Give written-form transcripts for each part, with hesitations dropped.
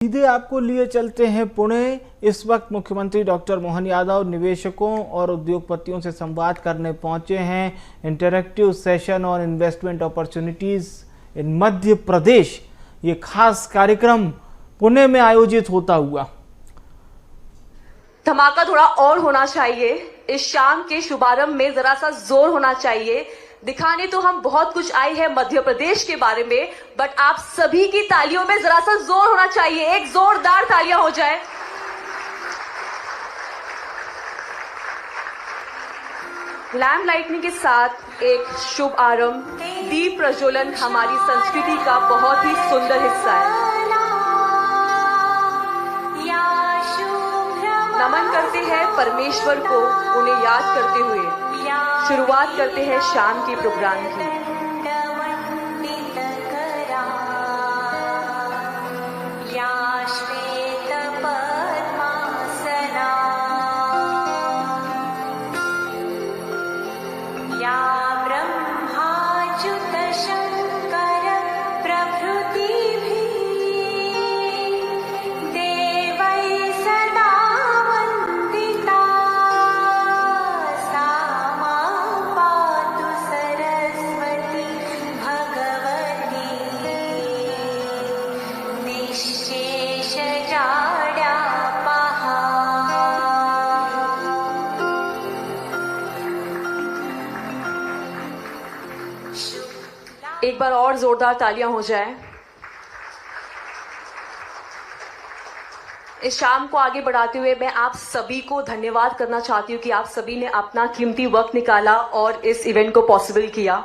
सीधे आपको लिए चलते हैं पुणे। इस वक्त मुख्यमंत्री डॉक्टर मोहन यादव निवेशकों और उद्योगपतियों से संवाद करने पहुंचे हैं। इंटरैक्टिव सेशन और investment opportunities in Madhya Pradesh, ये खास कार्यक्रम पुणे में आयोजित होता हुआ। धमाका थोड़ा और होना चाहिए, इस शाम के शुभारंभ में जरा सा जोर होना चाहिए। दिखाने तो हम बहुत कुछ आए हैं मध्य प्रदेश के बारे में, बट आप सभी की तालियों में जरा सा जोर होना चाहिए। एक जोरदार तालियां हो जाए। लैम्प लाइटनिंग के साथ एक शुभ आरंभ, दीप प्रज्वलन हमारी संस्कृति का बहुत ही सुंदर हिस्सा है। नमन करते हैं परमेश्वर को, उन्हें याद करते हुए शुरुआत करते हैं शाम के प्रोग्राम की। एक बार और जोरदार तालियां हो जाए। इस शाम को आगे बढ़ाते हुए मैं आप सभी को धन्यवाद करना चाहती हूं कि आप सभी ने अपना कीमती वक्त निकाला और इस इवेंट को पॉसिबल किया।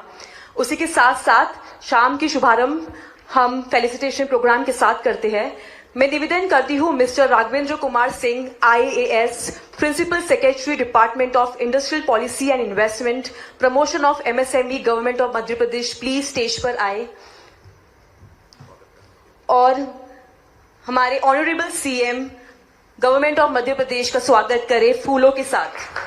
उसी के साथ साथ शाम की शुभारंभ हम फेलिसिटेशन प्रोग्राम के साथ करते हैं। मैं निवेदन करती हूं mister Raghavendra Kumar Singh, IAS, principal secretary, department of industrial policy and investment, promotion of MSME, government of Madhya Pradesh, please stage पर आए और हमारे honourable CM government of Madhya Pradesh का स्वागत करें फूलों के साथ।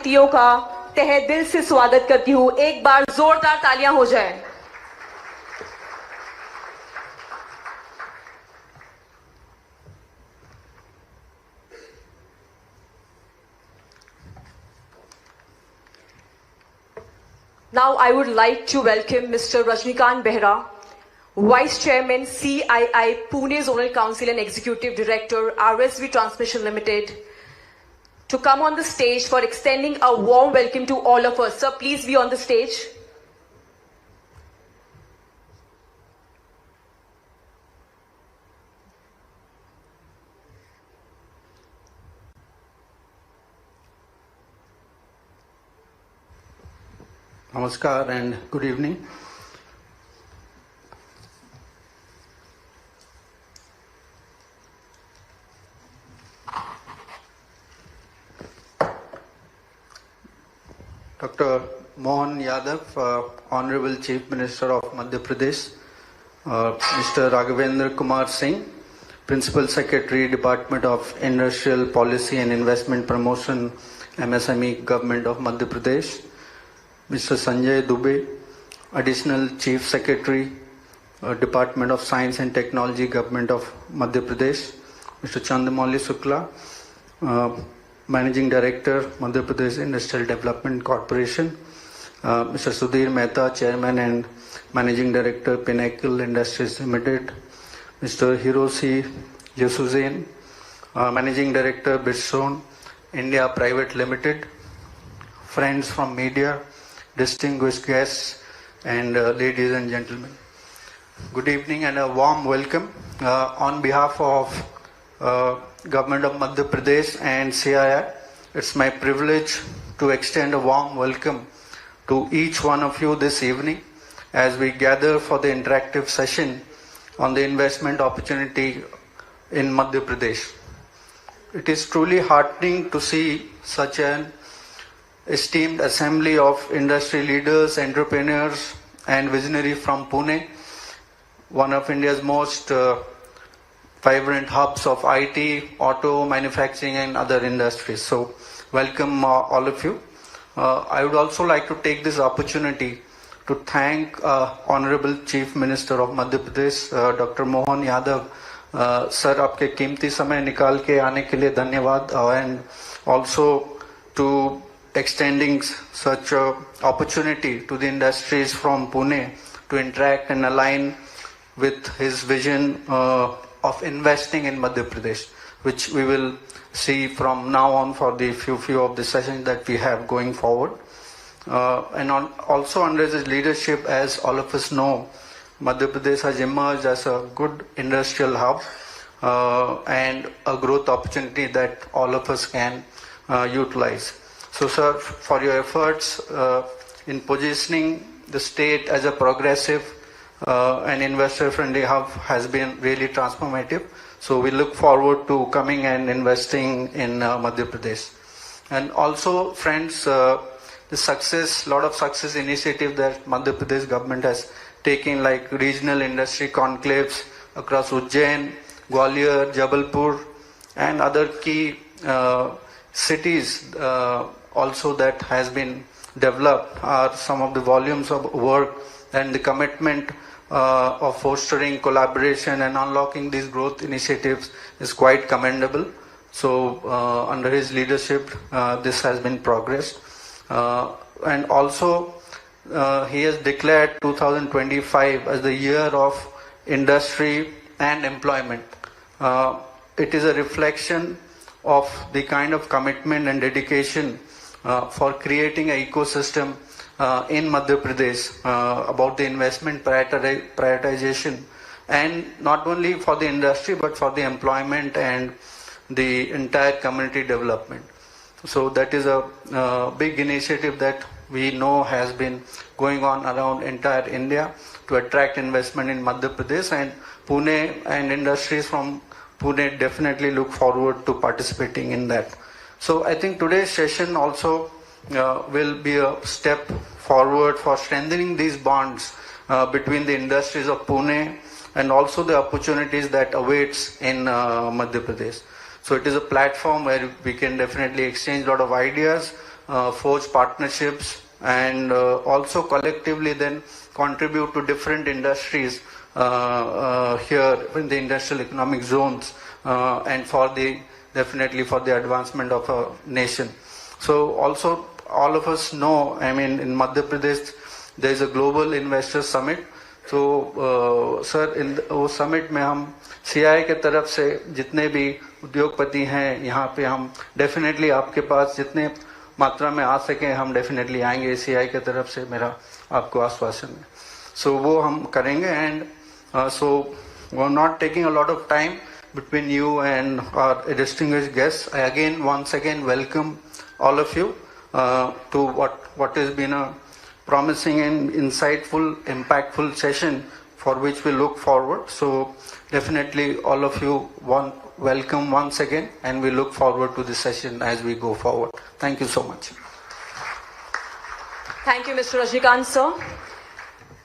का तहे दिल से स्वागत करती हूं। एक बार जोरदार तालियां हो जाए। Now I would like to welcome Mr. Rajnikant Behra, Vice Chairman, CII Pune Zonal Council and Executive Director, RSV Transmission Limited, to come on the stage for extending a warm welcome to all of us. Sir, please be on the stage. Namaskar and good evening. Dr. Mohan Yadav, Honorable Chief Minister of Madhya Pradesh, Mr. Raghavendra Kumar Singh, Principal Secretary, Department of Industrial Policy and Investment Promotion, MSME, Government of Madhya Pradesh, Mr. Sanjay Dubey, Additional Chief Secretary, Department of Science and Technology, Government of Madhya Pradesh, Mr. Chandramouli Shukla, Managing Director, Madhya Pradesh Industrial Development Corporation, Mr. Sudhir Mehta, Chairman and Managing Director, Pinnacle Industries Limited, Mr. Hiroshi Yasuzen, Managing Director, Bridgestone India Private Limited, friends from media, distinguished guests, and ladies and gentlemen. Good evening and a warm welcome. On behalf of Government of Madhya Pradesh and CII, it's my privilege to extend a warm welcome to each one of you this evening as we gather for the interactive session on the investment opportunity in Madhya Pradesh. It is truly heartening to see such an esteemed assembly of industry leaders, entrepreneurs, and visionaries from Pune, one of India's most vibrant hubs of IT, auto, manufacturing, and other industries. So, welcome all of you. I would also like to take this opportunity to thank Honorable Chief Minister of Madhya Pradesh, Dr. Mohan Yadav. Sir, आपके कीमती समय निकाल के आने के लिए धन्यवाद, and also to extending such a opportunity to the industries from Pune to interact and align with his vision of investing in Madhya Pradesh, which we will see from now on for the few of the sessions that we have going forward. Also under his leadership, as all of us know, Madhya Pradesh has emerged as a good industrial hub and a growth opportunity that all of us can utilize. So, sir, for your efforts in positioning the state as a progressive and investor-friendly hub has been really transformative. So we look forward to coming and investing in Madhya Pradesh. And also, friends, the lot of success initiative that Madhya Pradesh government has taken, like regional industry conclaves across Ujjain, Gwalior, Jabalpur, and other key cities also that has been developed, are some of the volumes of work and the commitment of fostering collaboration and unlocking these growth initiatives is quite commendable. So under his leadership, this has been progressed. And also, he has declared 2025 as the year of industry and employment. It is a reflection of the kind of commitment and dedication for creating an ecosystem in Madhya Pradesh about the investment prioritization, and not only for the industry but for the employment and the entire community development. So that is a big initiative that we know has been going on around entire India to attract investment in Madhya Pradesh, and Pune and industries from Pune definitely look forward to participating in that. So I think today's session also will be a step forward for strengthening these bonds between the industries of Pune and also the opportunities that awaits in Madhya Pradesh. So it is a platform where we can definitely exchange a lot of ideas, forge partnerships, and also collectively then contribute to different industries here in the industrial economic zones and definitely for the advancement of a nation. So also all of us know, I mean, in Madhya Pradesh there is a global investor summit. So sir, in वो summit में हम CII के तरफ से जितने भी उद्योगपति हैं यहाँ पे हम definitely आपके पास जितने मात्रा में आ सके हम definitely आएंगे CII के तरफ से, मेरा आपको आश्वासन है. So वो हम करेंगे, and so we're not taking a lot of time between you and our distinguished guests. I again once again welcome all of you to what has been a promising and insightful, impactful session for which we look forward. So definitely all of you welcome once again, and we look forward to the session as we go forward. Thank you so much. Thank you, Mr. Rajnikant, sir.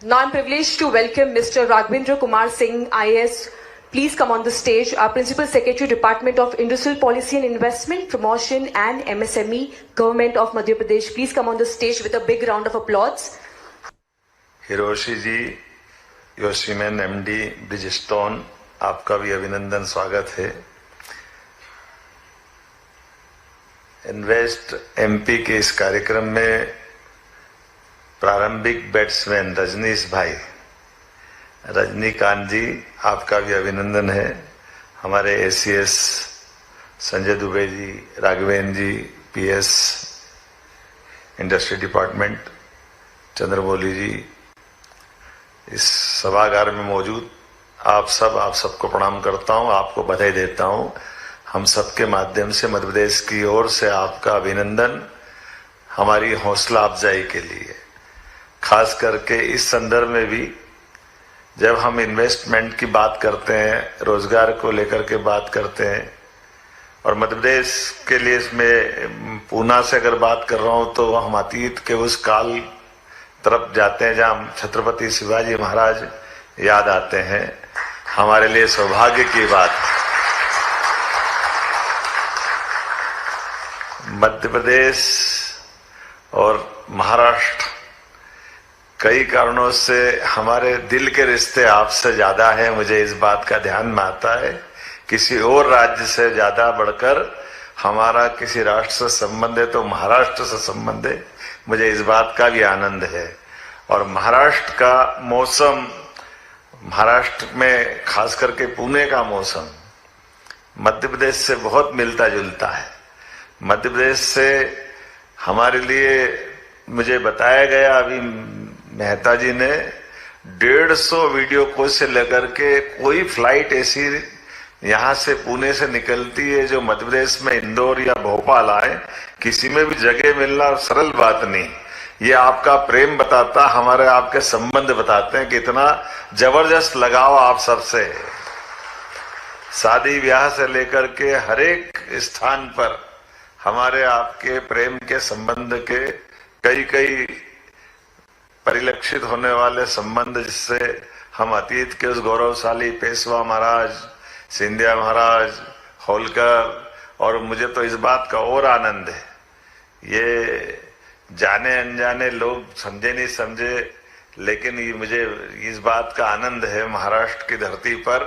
Now I'm privileged to welcome Mr. Raghvendra Kumar Singh, IAS. Please come on the stage. Our Principal Secretary, Department of Industrial Policy and Investment, Promotion and MSME, Government of Madhya Pradesh. Please come on the stage with a big round of applause. Hiroshi ji, Yoshizane MD, Bridgestone, आपका भी अभिनंदन, स्वागत है। Invest MP के इस कार्यक्रम में प्रारंभिक बैट्समैन रजनीकांत जी, आपका भी अभिनंदन है। हमारे ACS संजय दुबे जी, राघवेंद्र जी, PS इंडस्ट्री डिपार्टमेंट चंद्रमौली जी, इस सभागार में मौजूद आप सबको प्रणाम करता हूं, आपको बधाई देता हूं। हम सबके माध्यम से मध्य प्रदेश की ओर से आपका अभिनंदन, हमारी हौसला अफजाई के लिए। खास करके इस संदर्भ में भी जब हम इन्वेस्टमेंट की बात करते हैं, रोजगार को लेकर के बात करते हैं, और मध्य प्रदेश के लिए इसमें पूना से अगर बात कर रहा हूं तो हम अतीत के उस काल तरफ जाते हैं जहां छत्रपति शिवाजी महाराज याद आते हैं। हमारे लिए सौभाग्य की बात, मध्य प्रदेश और महाराष्ट्र कई कारणों से हमारे दिल के रिश्ते आपसे ज्यादा है, मुझे इस बात का ध्यान में आता है। किसी और राज्य से ज्यादा बढ़कर हमारा किसी राष्ट्र से संबंध है तो महाराष्ट्र से संबंध है, मुझे इस बात का भी आनंद है। और महाराष्ट्र का मौसम, महाराष्ट्र में खास करके पुणे का मौसम मध्य प्रदेश से बहुत मिलता जुलता है। मध्य प्रदेश से हमारे लिए, मुझे बताया गया अभी मेहता जी ने, 150 वीडियो कोच से लेकर के कोई फ्लाइट ऐसी यहां से पुणे से निकलती है जो मध्य प्रदेश में इंदौर या भोपाल आए, किसी में भी जगह मिलना सरल बात नहीं। ये आपका प्रेम बताता, हमारे आपके संबंध बताते हैं कि इतना जबरदस्त लगाव आप सबसे है। शादी ब्याह से लेकर के हर एक स्थान पर हमारे आपके प्रेम के संबंध के कई परिलक्षित होने वाले संबंध, जिससे हम अतीत के उस गौरवशाली पेशवा महाराज, सिंधिया महाराज, होलकर, और मुझे तो इस बात का और आनंद है, ये जाने अनजाने लोग समझे नहीं समझे, लेकिन ये मुझे इस बात का आनंद है महाराष्ट्र की धरती पर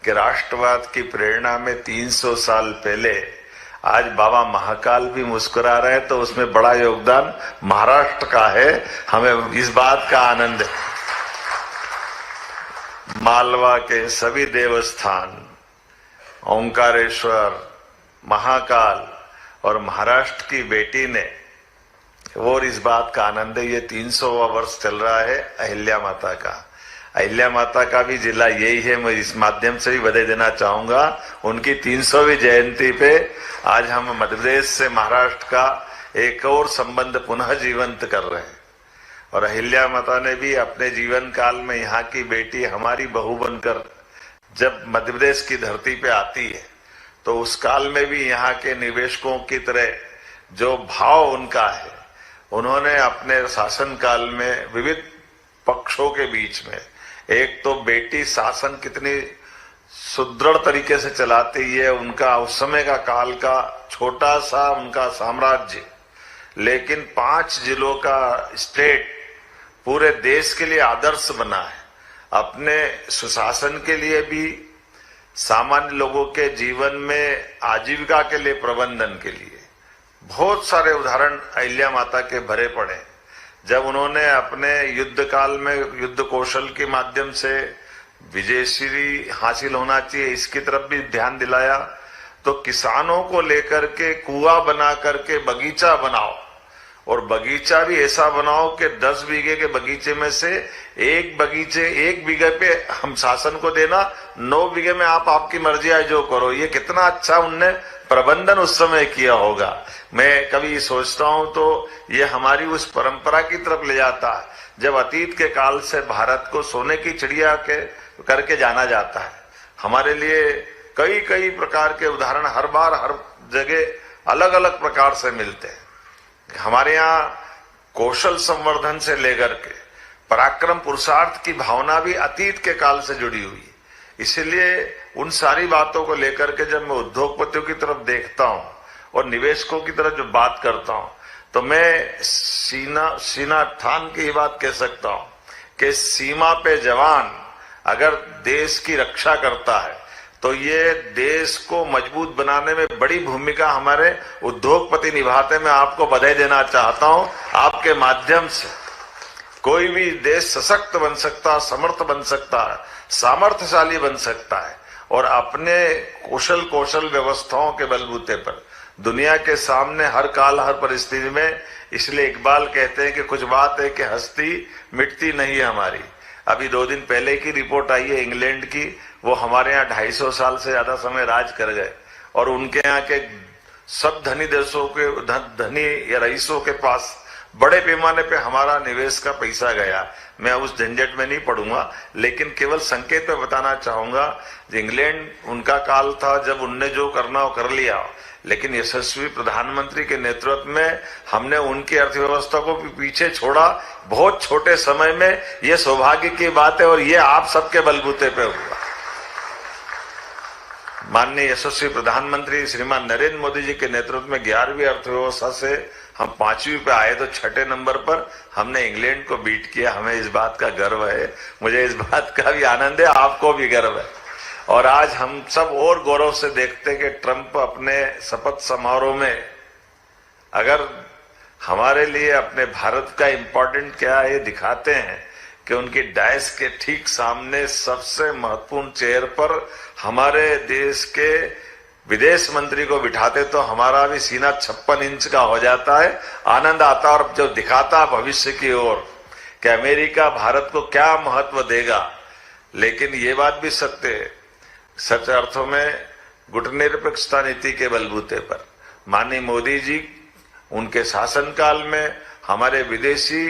कि राष्ट्रवाद की प्रेरणा में 300 साल पहले आज बाबा महाकाल भी मुस्कुरा रहे हैं, तो उसमें बड़ा योगदान महाराष्ट्र का है। हमें इस बात का आनंद है। मालवा के सभी देवस्थान, ओंकारेश्वर, महाकाल और महाराष्ट्र की बेटी ने, और इस बात का आनंद है, ये 300वां वर्ष चल रहा है अहिल्या माता का। अहिल्या माता का भी जिला यही है, मैं इस माध्यम से भी बधाई देना चाहूंगा। उनकी 300वीं जयंती पे आज हम मध्य प्रदेश से महाराष्ट्र का एक और संबंध पुनः जीवंत कर रहे हैं। और अहिल्या माता ने भी अपने जीवन काल में यहाँ की बेटी हमारी बहू बनकर जब मध्य प्रदेश की धरती पे आती है, तो उस काल में भी यहाँ के निवेशकों की तरह जो भाव उनका है, उन्होंने अपने शासन काल में विविध पक्षों के बीच में, एक तो बेटी शासन कितनी सुदृढ़ तरीके से चलाती है, उनका उस समय का काल का छोटा सा उनका साम्राज्य, लेकिन 5 जिलों का स्टेट पूरे देश के लिए आदर्श बना है, अपने सुशासन के लिए भी, सामान्य लोगों के जीवन में आजीविका के लिए, प्रबंधन के लिए। बहुत सारे उदाहरण अहिल्या माता के भरे पड़े। जब उन्होंने अपने युद्ध काल में युद्ध कौशल के माध्यम से विजयश्री हासिल होना चाहिए, इसकी तरफ भी ध्यान दिलाया, तो किसानों को लेकर के कुआं बना करके बगीचा बनाओ, और बगीचा भी ऐसा बनाओ कि 10 बीघे के बगीचे में से एक बीघे पे हम शासन को देना, 9 बीघे में आप आपकी मर्जी आए जो करो। ये कितना अच्छा उनने प्रबंधन उस समय किया होगा। मैं कभी सोचता हूं तो ये हमारी उस परंपरा की तरफ ले जाता है, जब अतीत के काल से भारत को सोने की चिड़िया के करके जाना जाता है। हमारे लिए कई प्रकार के उदाहरण हर बार हर जगह अलग अलग प्रकार से मिलते हैं। हमारे यहाँ कौशल संवर्धन से लेकर के पराक्रम पुरुषार्थ की भावना भी अतीत के काल से जुड़ी हुई है। इसलिए उन सारी बातों को लेकर के जब मैं उद्योगपतियों की तरफ देखता हूं और निवेशकों की तरफ जब बात करता हूं तो मैं सीना थान की बात कह सकता हूं कि सीमा पे जवान अगर देश की रक्षा करता है तो ये देश को मजबूत बनाने में बड़ी भूमिका हमारे उद्योगपति निभाते। मैं आपको बधाई देना चाहता हूं। आपके माध्यम से कोई भी देश सशक्त बन सकता है, समर्थ बन सकता है, सामर्थ्यशाली बन सकता है और अपने कौशल व्यवस्थाओं के बलबूते पर दुनिया के सामने हर काल हर परिस्थिति में। इसलिए इकबाल कहते हैं कि कुछ बात है कि हस्ती मिटती नहीं है हमारी। अभी 2 दिन पहले की रिपोर्ट आई है इंग्लैंड की, वो हमारे यहाँ 250 साल से ज्यादा समय राज कर गए और उनके यहाँ के सब धनी देशों के धनी या रईसों के पास बड़े पैमाने पे हमारा निवेश का पैसा गया। मैं उस झंझट में नहीं पड़ूंगा, लेकिन केवल संकेत में बताना चाहूंगा। इंग्लैंड उनका काल था जब उनने जो करना हो कर लिया, लेकिन यशस्वी प्रधानमंत्री के नेतृत्व में हमने उनकी अर्थव्यवस्था को भी पीछे छोड़ा बहुत छोटे समय में। ये सौभाग्य की बात है और ये आप सबके बलबूते पे हुआ। माननीय यशस्वी प्रधानमंत्री श्रीमान नरेंद्र मोदी जी के नेतृत्व में 11वीं अर्थव्यवस्था से हम 5वीं पे आए तो 6ठे नंबर पर हमने इंग्लैंड को बीट किया। हमें इस बात का गर्व है, मुझे इस बात का भी आनंद है, आपको भी गर्व है। और आज हम सब और गौरव से देखते कि ट्रंप अपने शपथ समारोह में अगर हमारे लिए अपने भारत का इम्पोर्टेंट क्या है ये दिखाते हैं कि उनकी डायस के ठीक सामने सबसे महत्वपूर्ण चेयर पर हमारे देश के विदेश मंत्री को बिठाते तो हमारा भी सीना 56 इंच का हो जाता है। आनंद आता और जो दिखाता भविष्य की ओर कि अमेरिका भारत को क्या महत्व देगा। लेकिन ये बात भी सत्य है, सच अर्थों में गुटनिरपेक्षता नीति के बलबूते पर माननीय मोदी जी उनके शासनकाल में हमारे विदेशी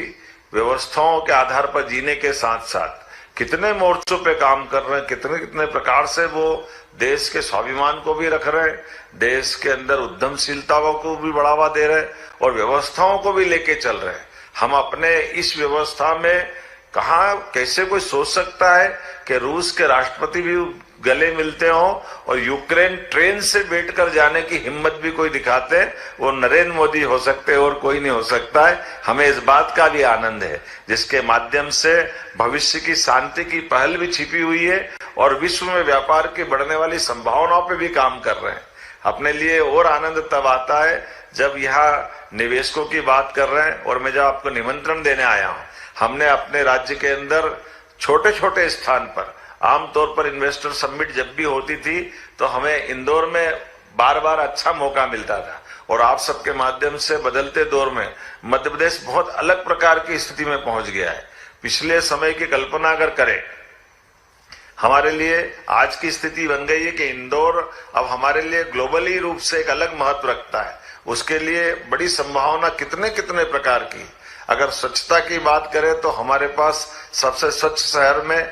व्यवस्थाओं के आधार पर जीने के साथ साथ कितने मोर्चों पे काम कर रहे हैं, कितने प्रकार से वो देश के स्वाभिमान को भी रख रहे हैं, देश के अंदर उद्यमशीलताओं को भी बढ़ावा दे रहे हैं और व्यवस्थाओं को भी लेके चल रहे हैं। हम अपने इस व्यवस्था में कहा कैसे कोई सोच सकता है कि रूस के राष्ट्रपति भी गले मिलते हों और यूक्रेन ट्रेन से बैठकर जाने की हिम्मत भी कोई दिखाते हैं, वो नरेंद्र मोदी हो सकते हैं और कोई नहीं हो सकता है। हमें इस बात का भी आनंद है जिसके माध्यम से भविष्य की शांति की पहल भी छिपी हुई है और विश्व में व्यापार की बढ़ने वाली संभावनाओं पे भी काम कर रहे हैं। अपने लिए और आनंद तब आता है जब यहाँ निवेशकों की बात कर रहे हैं और मैं जब आपको निमंत्रण देने आया हूँ, हमने अपने राज्य के अंदर छोटे छोटे स्थान पर आमतौर पर इन्वेस्टर समिट जब भी होती थी तो हमें इंदौर में बार बार अच्छा मौका मिलता था और आप सबके माध्यम से बदलते दौर में मध्य प्रदेश बहुत अलग प्रकार की स्थिति में पहुंच गया है। पिछले समय की कल्पना अगर करें, हमारे लिए आज की स्थिति बन गई है कि इंदौर अब हमारे लिए ग्लोबली रूप से एक अलग महत्व रखता है। उसके लिए बड़ी संभावना कितने कितने प्रकार की। अगर स्वच्छता की बात करें तो हमारे पास सबसे स्वच्छ शहर में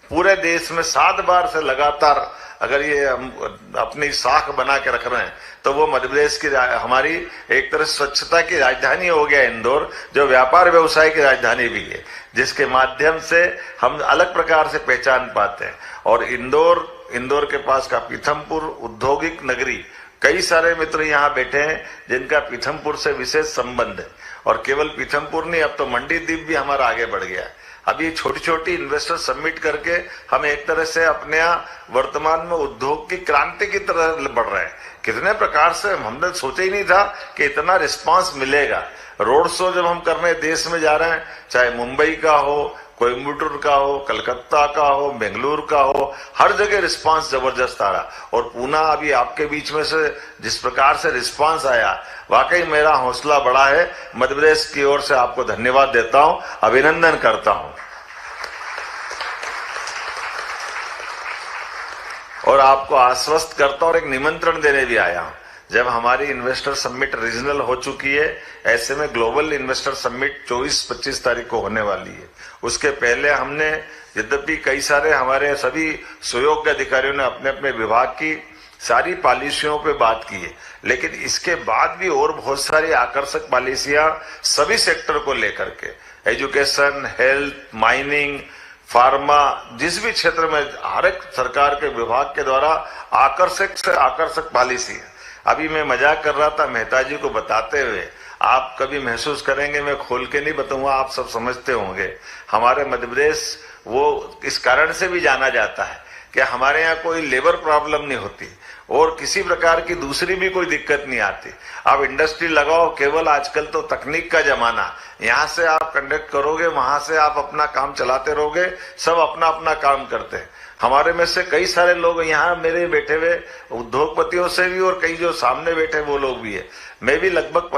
पूरे देश में 7 बार से लगातार अगर ये हम अपनी साख बना के रख रहे हैं तो वो मध्य प्रदेश की हमारी एक तरह स्वच्छता की राजधानी हो गया इंदौर, जो व्यापार व्यवसाय की राजधानी भी है, जिसके माध्यम से हम अलग प्रकार से पहचान पाते हैं। और इंदौर के पास का पीथमपुर औद्योगिक नगरी, कई सारे मित्र यहाँ बैठे हैं जिनका पीथमपुर से विशेष संबंध है और केवल पीथमपुर नहीं, अब तो मंडीदीप भी हमारा आगे बढ़ गया है। अभी छोटी छोटी इन्वेस्टर समिट करके हम एक तरह से अपने यहाँ वर्तमान में उद्योग की क्रांति की तरह बढ़ रहे हैं। कितने प्रकार से हमने सोचा ही नहीं था कि इतना रिस्पांस मिलेगा। रोड शो जब हम करने देश में जा रहे हैं, चाहे मुंबई का हो, कोयम्बटूर का हो, कलकत्ता का हो, बेंगलुरु का हो, हर जगह रिस्पांस जबरदस्त आ रहा। और पूना अभी आपके बीच में से जिस प्रकार से रिस्पांस आया, वाकई मेरा हौसला बढ़ा है। मध्य प्रदेश की ओर से आपको धन्यवाद देता हूं, अभिनंदन करता हूं। और आपको आश्वस्त करता और एक निमंत्रण देने भी आया हूं। जब हमारी इन्वेस्टर समिट रीजनल हो चुकी है, ऐसे में ग्लोबल इन्वेस्टर समिट 24-25 तारीख को होने वाली है। उसके पहले हमने, यद्यपि कई सारे हमारे सभी सुयोग्य अधिकारियों ने अपने अपने विभाग की सारी पॉलिसियों पे बात की है, लेकिन इसके बाद भी और बहुत सारी आकर्षक पॉलिसियां सभी सेक्टर को लेकर के, एजुकेशन, हेल्थ, माइनिंग, फार्मा, जिस भी क्षेत्र में हर एक सरकार के विभाग के द्वारा आकर्षक से आकर्षक पॉलिसी है। अभी मैं मजाक कर रहा था मेहता जी को बताते हुए, आप कभी महसूस करेंगे, मैं खोल के नहीं बताऊंगा, आप सब समझते होंगे, हमारे मध्य प्रदेश वो इस कारण से भी जाना जाता है कि हमारे यहाँ कोई लेबर प्रॉब्लम नहीं होती और किसी प्रकार की दूसरी भी कोई दिक्कत नहीं आती। आप इंडस्ट्री लगाओ, केवल आजकल तो तकनीक का जमाना, यहाँ से आप कंडक्ट करोगे, वहां से आप अपना काम चलाते रहोगे, सब अपना अपना काम करते हैं। हमारे में से कई सारे लोग यहाँ मेरे बैठे हुए उद्योगपतियों से भी और कई जो सामने बैठे वो लोग भी है। मैं भी लगभग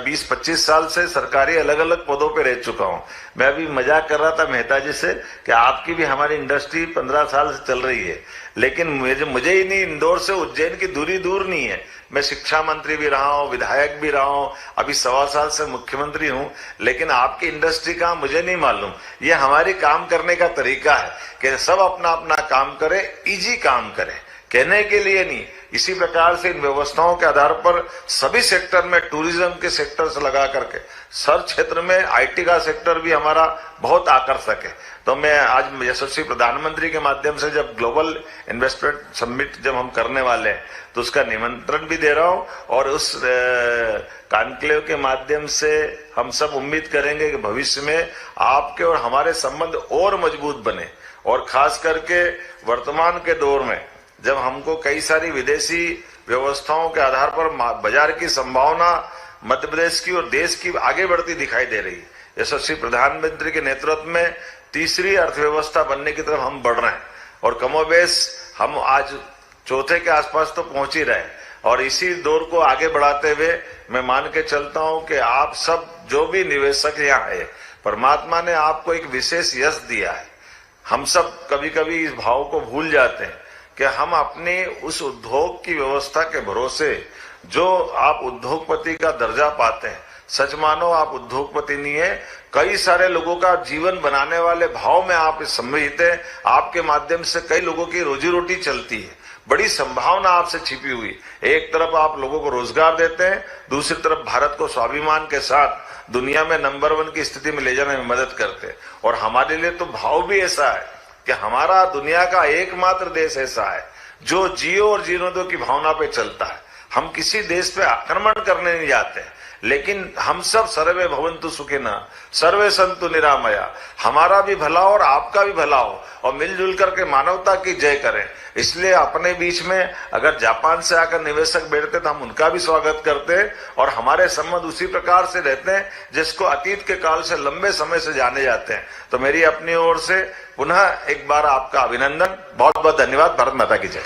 20-25 साल से सरकारी अलग अलग पदों पे रह चुका हूँ। मैं अभी मजाक कर रहा था मेहता जी से कि आपकी भी हमारी इंडस्ट्री 15 साल से चल रही है, लेकिन मुझे ही नहीं, इंदौर से उज्जैन की दूरी दूर नहीं है। मैं शिक्षा मंत्री भी रहा हूँ, विधायक भी रहा हूँ, अभी 1.25 साल से मुख्यमंत्री हूँ, लेकिन आपकी इंडस्ट्री का मुझे नहीं मालूम। ये हमारी काम करने का तरीका है कि सब अपना अपना काम करे, इजी काम करे, कहने के लिए नहीं। इसी प्रकार से इन व्यवस्थाओं के आधार पर सभी सेक्टर में, टूरिज्म के सेक्टर से लगा करके हर क्षेत्र में आईटी का सेक्टर भी हमारा बहुत आकर्षक है। तो मैं आज यशस्वी प्रधानमंत्री के माध्यम से जब ग्लोबल इन्वेस्टमेंट समिट जब हम करने वाले हैं तो उसका निमंत्रण भी दे रहा हूं, और उस कॉन्क्लेव के माध्यम से हम सब उम्मीद करेंगे कि भविष्य में आपके और हमारे संबंध और मजबूत बने। और खास करके वर्तमान के दौर में जब हमको कई सारी विदेशी व्यवस्थाओं के आधार पर बाजार की संभावना मध्य प्रदेश की और देश की आगे बढ़ती दिखाई दे रही, यशस्वी प्रधानमंत्री के नेतृत्व में तीसरी अर्थव्यवस्था बनने की तरफ हम बढ़ रहे हैं और कमोबेश हम आज चौथे के आसपास तो पहुंच ही रहे। और इसी दौर को आगे बढ़ाते हुए मैं मान के चलता हूं कि आप सब जो भी निवेशक यहाँ है, परमात्मा ने आपको एक विशेष यश दिया है। हम सब कभी कभी इस भाव को भूल जाते हैं कि हम अपने उस उद्योग की व्यवस्था के भरोसे जो आप उद्योगपति का दर्जा पाते हैं, सच मानो आप उद्योगपति नहीं है, कई सारे लोगों का जीवन बनाने वाले भाव में आप सम्मिलित हैं। आपके माध्यम से कई लोगों की रोजी रोटी चलती है, बड़ी संभावना आपसे छिपी हुई। एक तरफ आप लोगों को रोजगार देते हैं, दूसरी तरफ भारत को स्वाभिमान के साथ दुनिया में नंबर 1 की स्थिति में ले जाने में मदद करते हैं। और हमारे लिए तो भाव भी ऐसा है कि हमारा दुनिया का एकमात्र देश ऐसा है जो जियो और जीने दो की भावना पे चलता है। हम किसी देश पे आक्रमण करने नहीं जाते, लेकिन हम सब सर्वे भवन्तु सुखिनः सर्वे सन्तु निरामया, हमारा भी भला हो और आपका भी भला हो और मिलजुल करके मानवता की जय करें। इसलिए अपने बीच में अगर जापान से आकर निवेशक बैठते तो हम उनका भी स्वागत करते हैं और हमारे संबंध उसी प्रकार से रहते हैं जिसको अतीत के काल से लंबे समय से जाने जाते हैं। तो मेरी अपनी ओर से पुनः एक बार आपका अभिनंदन, बहुत बहुत धन्यवाद। भारत माता की जय।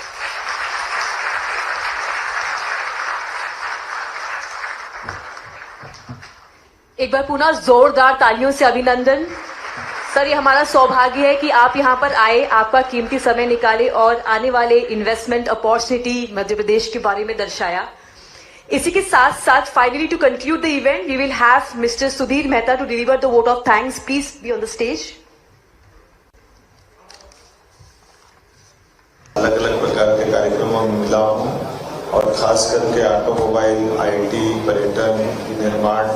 एक बार पुनः जोरदार तालियों से अभिनंदन। सर, ये हमारा सौभाग्य है कि आप यहाँ पर आए, आपका कीमती समय निकाले और आने वाले इन्वेस्टमेंट अपॉर्चुनिटी मध्य प्रदेश के बारे में दर्शाया। इसी के साथ साथ finally to conclude the event we will have mister Sudhir Mehta to deliver the vote of thanks. Please be on the stage. अलग अलग प्रकार के कार्यक्रमों में मिला हूँ और खास करके ऑटोमोबाइल, आईटी, पर्यटन, निर्माण,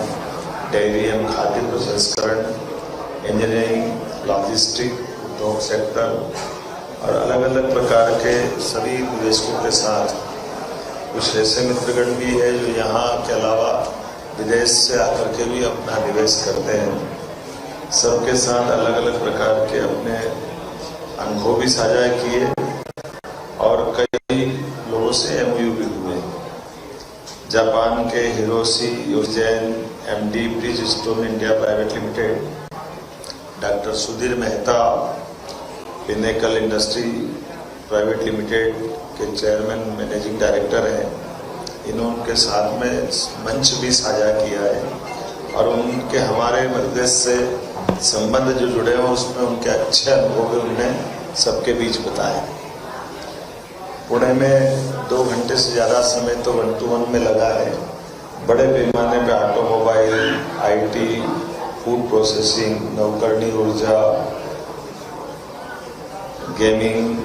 डेयरी एवं खाद्य प्रसंस्करण, इंजीनियरिंग, लॉजिस्टिक, उद्योग सेक्टर और अलग अलग प्रकार के सभी निवेशकों के साथ कुछ ऐसे मित्रगण भी है जो यहाँ के अलावा विदेश से आकर के भी अपना निवेश करते हैं। सबके साथ अलग अलग प्रकार के अपने अनुभव भी साझा किए और कई लोगों से एमओयू भी हुए। जापान के Hiroshi Yoshizane MD Bridgestone India private limited, doctor Sudhir Mehta Pinnacle industry private limited के चेयरमैन मैनेजिंग डायरेक्टर हैं। इन्होंने उनके साथ में मंच भी साझा किया है और उनके हमारे मध्य से संबंध जो जुड़े हैं उसमें उनके अच्छे अनुभव भी उन्होंने सबके बीच बताए। पुणे में 2 घंटे से ज़्यादा समय तो 1-to-1 में लगा है। बड़े पैमाने पे ऑटोमोबाइल, आईटी, फूड प्रोसेसिंग, नवकरणीय ऊर्जा, गेमिंग,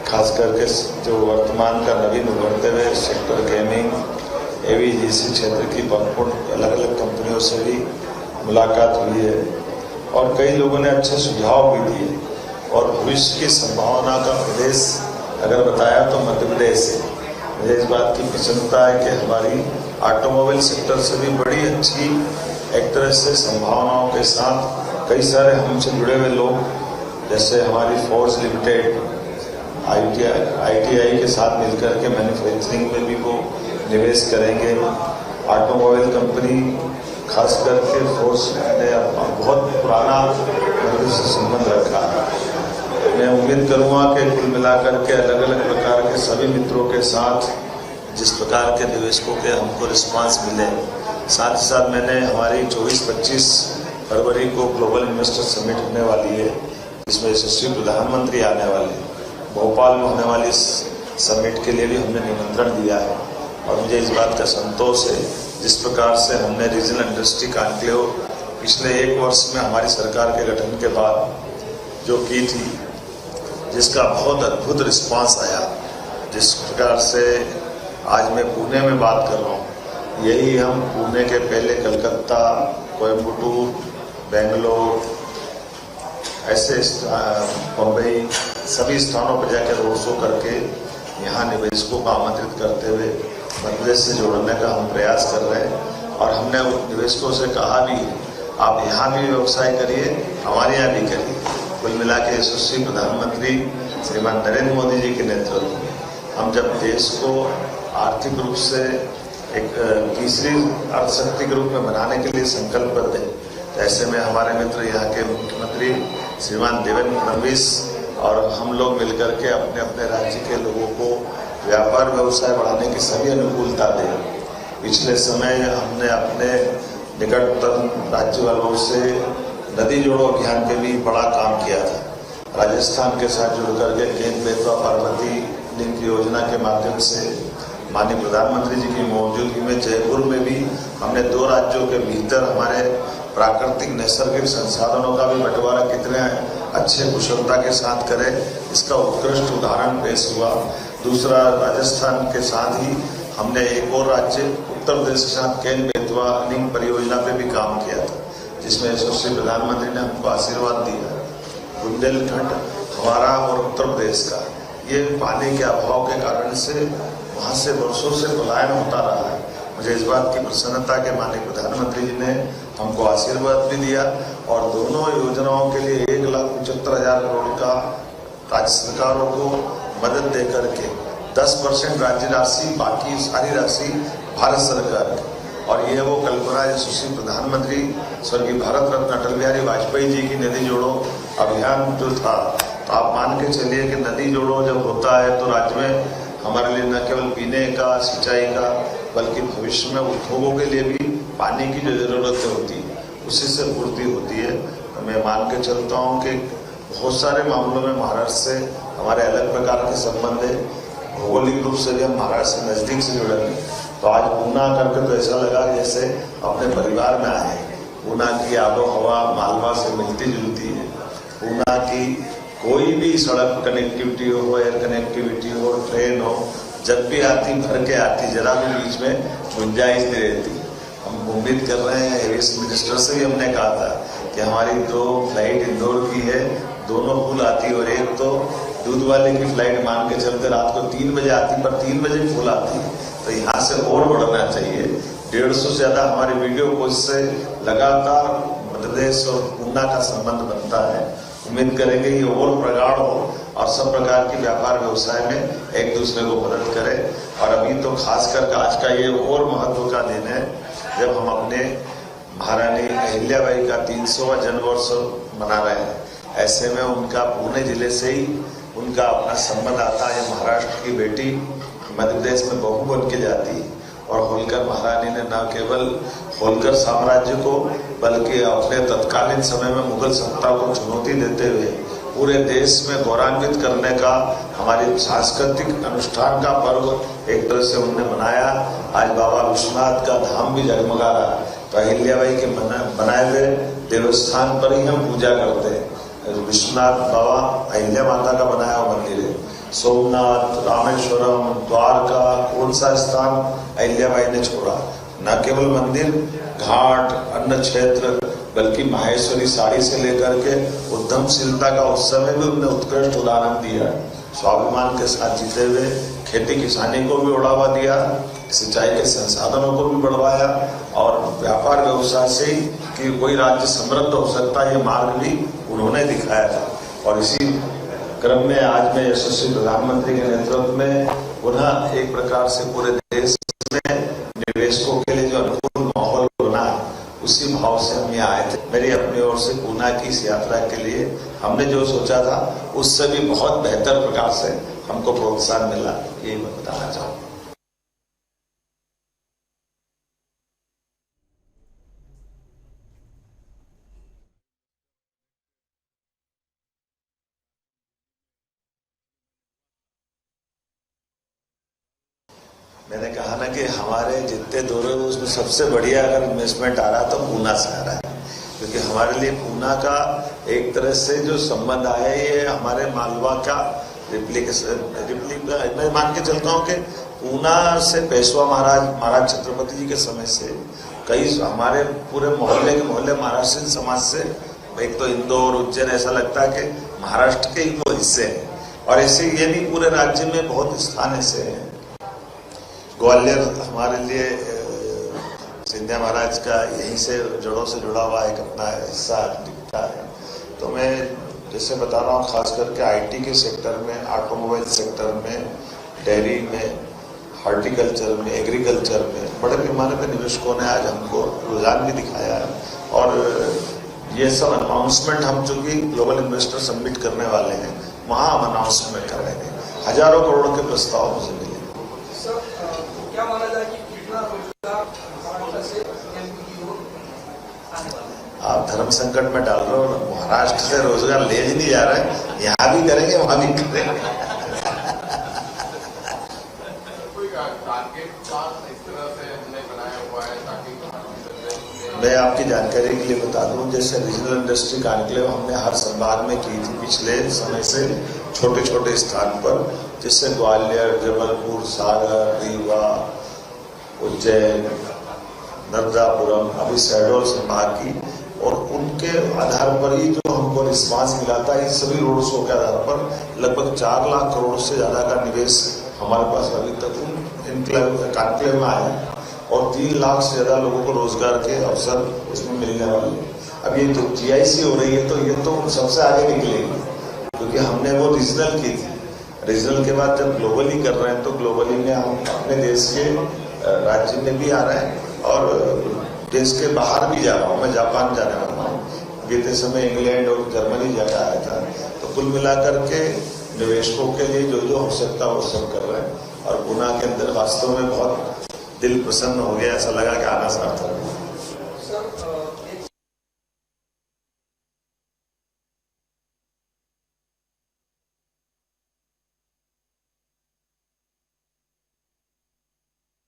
खास करके जो वर्तमान का नवीन उभरते हुए सेक्टर गेमिंग, एवीजीसी क्षेत्र की महत्वपूर्ण अलग अलग कंपनियों से भी मुलाकात हुई है और कई लोगों ने अच्छे सुझाव भी दिए और भविष्य की संभावना का प्रदेश अगर बताया तो मध्य प्रदेश है। मुझे इस बात की प्रसन्नता है कि हमारी ऑटोमोबाइल सेक्टर से भी बड़ी अच्छी एक तरह से संभावनाओं के साथ कई सारे हमसे जुड़े हुए लोग, जैसे हमारी फोर्स लिमिटेड ITI के साथ मिलकर के मैन्युफैक्चरिंग में भी वो निवेश करेंगे। ऑटोमोबाइल कंपनी खास करके फोर्स ने बहुत पुराना से संबंध रखा है। मैं उम्मीद करूंगा कि कुल मिलाकर के अलग अलग प्रकार के सभी मित्रों के साथ जिस प्रकार के निवेशकों के हमको रिस्पांस मिले, साथ ही साथ मैंने हमारी 24-25 फरवरी को ग्लोबल इन्वेस्टर समिट होने वाली है, जिसमें यशस्वी प्रधानमंत्री आने वाले, भोपाल में होने वाली इस समिट के लिए भी हमने निमंत्रण दिया है और मुझे इस बात का संतोष है जिस प्रकार से हमने रीजनल इंडस्ट्री कॉन्क्लेव पिछले 1 वर्ष में हमारी सरकार के गठन के बाद जो की थी, जिसका बहुत अद्भुत रिस्पांस आया। जिस प्रकार से आज मैं पुणे में बात कर रहा हूँ, यही हम पुणे के पहले कलकत्ता, कोयम्बटूर, बेंगलोर, ऐसे बम्बई सभी स्थानों पर जाकर रोड शो करके यहाँ निवेशकों को आमंत्रित करते हुए मध्य प्रदेश से जोड़ने का हम प्रयास कर रहे हैं और हमने निवेशकों से कहा भी आप यहाँ भी व्यवसाय करिए, हमारे यहाँ भी करिए। कुल मिला के यशस्वी प्रधानमंत्री श्रीमान नरेंद्र मोदी जी के नेतृत्व में हम जब देश को आर्थिक रूप से एक तीसरी अर्थशक्ति के रूप में बनाने के लिए संकल्पबद्ध है, तो ऐसे में हमारे मित्र यहाँ के मुख्यमंत्री श्रीमान देवेंद्र फडणवीस और हम लोग मिलकर के अपने अपने राज्य के लोगों को व्यापार व्यवसाय बढ़ाने की सभी अनुकूलता दें। पिछले समय हमने अपने निकटतम राज्य वालों से नदी जोड़ो अभियान पे भी बड़ा काम किया था। राजस्थान के साथ जुड़ करके केन बेतवा पार्वती लिंक योजना के माध्यम से माननीय प्रधानमंत्री जी की मौजूदगी में जयपुर में भी हमने 2 राज्यों के भीतर हमारे प्राकृतिक नैसर्गिक संसाधनों का भी बंटवारा कितने अच्छे कुशलता के साथ करें, इसका उत्कृष्ट उदाहरण पेश हुआ। दूसरा, राजस्थान के साथ ही हमने एक और राज्य उत्तर प्रदेश के साथ केन बेतवा लिंक परियोजना पे भी काम किया था, जिसमें यशस्वी प्रधानमंत्री ने हमको आशीर्वाद दिया। बुंदेलखंड हमारा और उत्तर प्रदेश का ये पानी के अभाव के कारण से वहाँ से वर्षों से पलायन होता रहा है। मुझे इस बात की प्रसन्नता के माननीय प्रधानमंत्री जी ने हमको आशीर्वाद भी दिया और दोनों योजनाओं के लिए 1,75,000 करोड़ का राज्य सरकारों को मदद दे करके 10% राज्य राशि, बाकी सारी राशि भारत सरकार की। और ये वो कल्पना यशस्वी प्रधानमंत्री स्वर्गीय भारत रत्न अटल बिहारी वाजपेयी जी की नदी जोड़ो अभियान जो था, तो आप मान के चलिए कि नदी जोड़ो जब होता है तो राज्य में हमारे लिए न केवल पीने का, सिंचाई का, बल्कि भविष्य में उद्योगों के लिए भी पानी की जो जरूरत होती है उसी से पूर्ति होती है। तो मैं मान के चलता हूँ कि बहुत सारे मामलों में महाराष्ट्र से हमारे अलग प्रकार के संबंध है। भौगोलिक रूप से भी हम महाराष्ट्र से नजदीक से जुड़े हैं, तो आज पूना करके तो ऐसा लगा जैसे अपने परिवार में आए। पूना की आबो हवा मालवा से मिलती जुलती है। पूना की कोई भी सड़क कनेक्टिविटी हो, एयर कनेक्टिविटी हो, ट्रेन हो, जब भी आती भर के आती, जरा भी बीच में गुंजाइश नहीं रहती। हम उम्मीद कर रहे हैं, एविएशन मिनिस्टर से भी हमने कहा था कि हमारी 2 फ्लाइट इंदौर की है, दोनों फुल आती और एक तो दूध वाले की फ्लाइट मान के चलते रात को 3 बजे आती, पर 3 बजे फुल आती। तो यहाँ से और बढ़ना चाहिए। 150 से ज्यादा हमारे वीडियो कोच से लगातार मध्य प्रदेश और पूना का संबंध बनता है। उम्मीद करेंगे ये और प्रगाढ़ हो और सब प्रकार की व्यापार व्यवसाय में एक दूसरे को मदद करें। और अभी तो खास करके आज का ये और महत्व का दिन है जब हम अपने महारानी अहिल्याबाई का 300वां जन्म वर्ष मना रहे हैं। ऐसे में उनका पुणे जिले से ही उनका अपना संबंध आता है। महाराष्ट्र की बेटी मध्य प्रदेश में बहू बन के जाती है और होलकर महारानी ने न केवल होलकर साम्राज्य को बल्कि अपने तत्कालीन समय में मुगल सत्ता को चुनौती देते हुए पूरे देश में गौरवान्वित करने का हमारी सांस्कृतिक अनुष्ठान का पर्व एक तरह से उन्होंने मनाया। आज बाबा विश्वनाथ का धाम भी जगमगा रहा है। तो अहिल्याबाई के बनाए हुए देवस्थान पर ही हम पूजा करते हैं। विश्वनाथ बाबा अहिल्या माता का बनाया हुआ मंदिर है। सोमनाथ, रामेश्वरम, द्वारका, कौन सा स्थान अहिल्याबाई ने छोड़ा? न केवल मंदिर, घाट, अन्न क्षेत्र, बल्कि माहेश्वरी साड़ी से लेकर के उद्यमशीलता का उस समय भी उन्होंने उत्कृष्ट उदाहरण दिया। स्वाभिमान के साथ जीते हुए खेती किसानी को भी बढ़ावा दिया, सिंचाई के संसाधनों को भी बढ़वाया और व्यापार व्यवसाय से ही कि कोई राज्य समृद्ध हो सकता है ये मार्ग भी उन्होंने दिखाया था। और इसी क्रम में आज मैं यशस्वी प्रधानमंत्री के नेतृत्व में पुनः एक प्रकार से पूरे देश में निवेशकों के लिए जो अनुकूल माहौल बना है उसी भाव से हम यहाँ आए थे। मेरी अपनी ओर से पूना की इस यात्रा के लिए हमने जो सोचा था उससे भी बहुत बेहतर प्रकार से हमको प्रोत्साहन मिला, ये मैं बताना चाहूँगा। मैंने कहा ना कि हमारे जितने दौरे उसमें सबसे बढ़िया अगर इन्वेस्टमेंट आ रहा तो पूना से आ रहा है, क्योंकि हमारे लिए पूना का एक तरह से जो संबंध आया ये हमारे मालवा का मैं मान के चलता हूँ कि पूना से पेशवा महाराज छत्रपति जी के समय से कई हमारे पूरे मोहल्ले के मोहल्ले महाराष्ट्र समाज से, एक तो इंदौर, उज्जैन, ऐसा लगता है कि महाराष्ट्र के ही वो हिस्से हैं और ऐसे ये भी पूरे राज्य में बहुत स्थान ऐसे हैं। ग्वालियर हमारे लिए सिंधिया महाराज का यहीं से जड़ों से जुड़ा हुआ एक अपना हिस्सा दिखता है। तो मैं जैसे बता रहा हूँ, खास करके आईटी के सेक्टर में, ऑटोमोबाइल सेक्टर में, डेयरी में, हॉर्टिकल्चर में, एग्रीकल्चर में बड़े पैमाने पर निवेशकों ने आज हमको रुझान भी दिखाया है। और ये सब अनाउंसमेंट हम चूंकि ग्लोबल इन्वेस्टर सबमिट करने वाले हैं वहाँ हम अनाउंसमेंट कर रहे हैं। हजारों करोड़ के प्रस्ताव मुझे मिले। क्या माना जाए कि कितना रोजगार महाराष्ट्र से आप धर्म संकट में डाल रहे हो। महाराष्ट्र से रोजगार ले ही नहीं जा रहे, यहाँ भी करेंगे वहां भी करेंगे। मैं आपकी जानकारी के लिए बता दूं, जैसे रीजनल इंडस्ट्री कॉन्क्लेव हमने हर संभाग में की थी पिछले समय से, छोटे छोटे स्थान पर, जिससे ग्वालियर, जबलपुर, सागर, रीवा, उज्जैन, नर्मदापुरम, अभी शहडोल संभाग की, और उनके आधार पर ही जो हमको रिस्पांस मिला था इन सभी रोड शो के आधार पर लगभग 4 लाख करोड़ से ज्यादा का निवेश हमारे पास अभी तक कॉन्क्लेव में आया और 3 लाख से ज्यादा लोगों को रोजगार के अवसर उसमें मिलने वाले हैं। अब ये जो जीआईसी हो रही है तो ये तो सबसे आगे निकलेगी, क्योंकि हमने वो रीजनल की थी। रीजनल के बाद जब ग्लोबली कर रहे हैं तो ग्लोबली में हम अपने देश के राज्य में भी आ रहे हैं और देश के बाहर भी जा रहा हूँ। मैं जापान जाने वाला हूँ, बीते समय इंग्लैंड और जर्मनी जाकर आया था। तो कुल मिलाकर के निवेशकों के लिए जो जो हो सकता है वो सब कर रहे हैं और पुणे के अंदर वास्तव में बहुत दिल प्रसन्न हो गया, ऐसा लगा कि आना सार्थक है।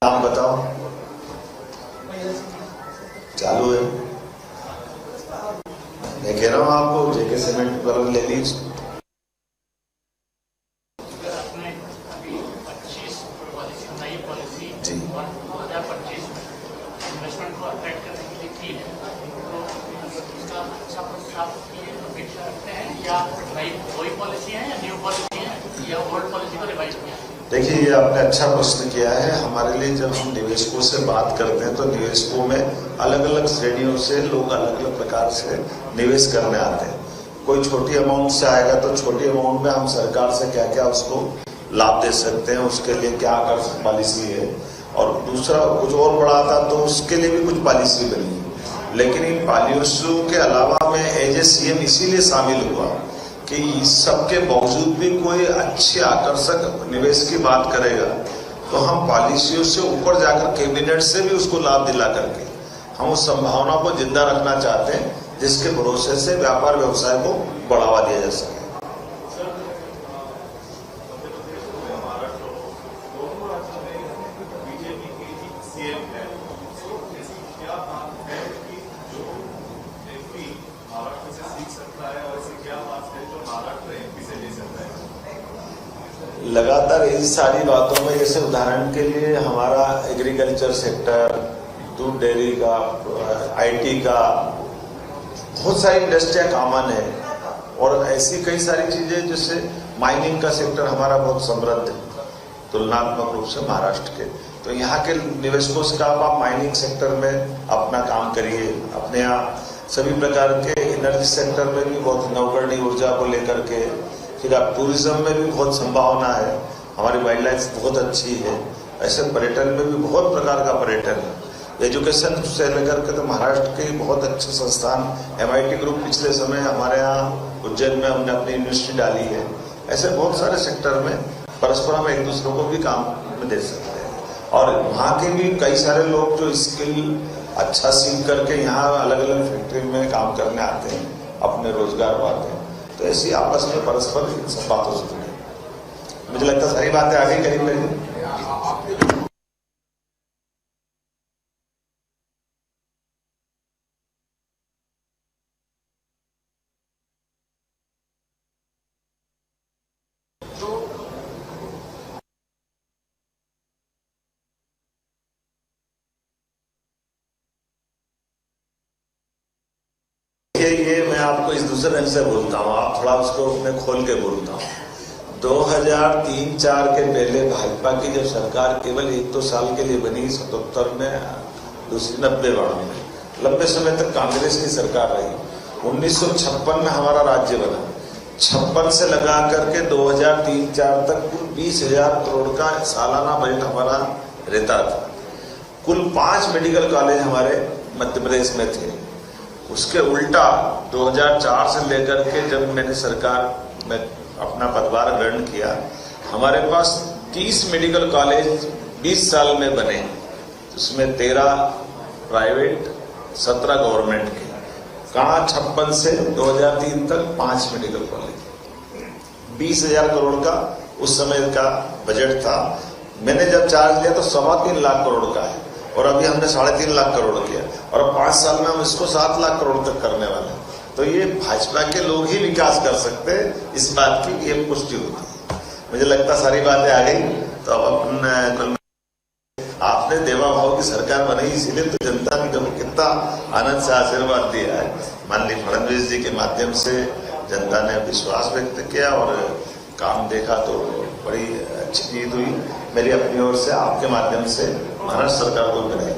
नाम बताओ, चालू है। मैं कह रहा हूँ आपको जेके सीमेंट पर ले लीजिए। देखिए, ये आपने अच्छा प्रश्न किया है। हमारे लिए जब हम निवेशकों से बात करते हैं तो निवेशकों में अलग अलग श्रेणियों से लोग अलग अलग प्रकार से निवेश करने आते हैं। कोई छोटी अमाउंट से आएगा तो छोटी अमाउंट में हम सरकार से क्या क्या उसको लाभ दे सकते हैं, उसके लिए क्या आकर्षक पॉलिसी है, और दूसरा कुछ और बड़ा आता तो उसके लिए भी कुछ पॉलिसी बनी है। लेकिन इन पॉलिसियों के अलावा मैं एज ए सीएम इसीलिए शामिल हुआ कि सबके बावजूद भी कोई अच्छी आकर्षक निवेश की बात करेगा तो हम पॉलिसियों से ऊपर जाकर कैबिनेट से भी उसको लाभ दिला करके हम उस संभावना को जिंदा रखना चाहते हैं, जिसके भरोसे से व्यापार व्यवसाय को बढ़ावा दिया जा सके। लगातार इन सारी बातों में, जैसे उदाहरण के लिए हमारा एग्रीकल्चर सेक्टर, दूध डेयरी का, आईटी का, बहुत सारी इंडस्ट्रियां कॉमन है और ऐसी कई सारी चीजें, जैसे माइनिंग का सेक्टर हमारा बहुत समृद्ध है तुलनात्मक रूप से महाराष्ट्र के। तो यहाँ के निवेशकों से कहा आप माइनिंग सेक्टर में अपना काम करिए। अपने यहाँ सभी प्रकार के एनर्जी सेक्टर में भी बहुत नवकरणीय ऊर्जा को लेकर के, फिर आप टूरिज्म में भी बहुत संभावना है, हमारी वाइल्ड लाइफ बहुत अच्छी है। ऐसे पर्यटन में भी बहुत प्रकार का पर्यटन है। एजुकेशन से लेकर के तो महाराष्ट्र के बहुत अच्छे संस्थान, MIT ग्रुप पिछले समय हमारे यहाँ उज्जैन में हमने अपनी यूनिवर्सिटी डाली है। ऐसे बहुत सारे सेक्टर में परस्पर हम एक दूसरे को भी काम में दे सकते हैं और वहाँ के भी कई सारे लोग जो स्किल अच्छा सीख करके यहाँ अलग अलग फैक्ट्री में काम करने आते हैं, अपने रोजगार पाते हैं। तो ऐसी आपस में परस्पर सब बातों से जुड़े। मुझे लगता है सारी बातें आगे करीब करीब। ये मैं आपको इस दूसरे ढंग से बोलता हूँ, आप थोड़ा उसको मैं खोल के बोलता हूँ। 2003-4 के पहले भाजपा की जब सरकार केवल 1-2 साल के लिए बनी, 77 में, दूसरी 90-92 में, लंबे समय तक कांग्रेस की सरकार रही। 1956 में हमारा राज्य बना। 56 से लगा करके 2003-4 तक कुल 20,000 करोड़ का सालाना बजट हमारा रहता था। कुल 5 मेडिकल कॉलेज हमारे मध्य प्रदेश में थे। उसके उल्टा 2004 से लेकर के जब मैंने सरकार में अपना पदभार ग्रहण किया, हमारे पास 30 मेडिकल कॉलेज 20 साल में बने। उसमें 13 प्राइवेट, 17 गवर्नमेंट के। कहाँ 56 से 2003 तक 5 मेडिकल कॉलेज, 20,000 करोड़ का उस समय का बजट था। मैंने जब चार्ज लिया तो 3.25 लाख करोड़ का है और अभी हमने 3.5 लाख करोड़ किया और अब 5 साल में हम इसको 7 लाख करोड़ तक करने वाले हैं। तो ये भाजपा के लोग ही विकास कर सकते हैं, इस बात की ये पुष्टि होती है। मुझे लगता सारी बातें आ गई। तो अब अपन आपने देवा भाव की सरकार बनाई, इसीलिए तो जनता ने कितना आनंद से आशीर्वाद दिया है। माननीय फडणवीस जी के माध्यम से जनता ने विश्वास व्यक्त किया और काम देखा तो बड़ी अच्छी जीत हुई। मेरी अपनी ओर से आपके माध्यम से महाराष्ट्र सरकार को बधाई।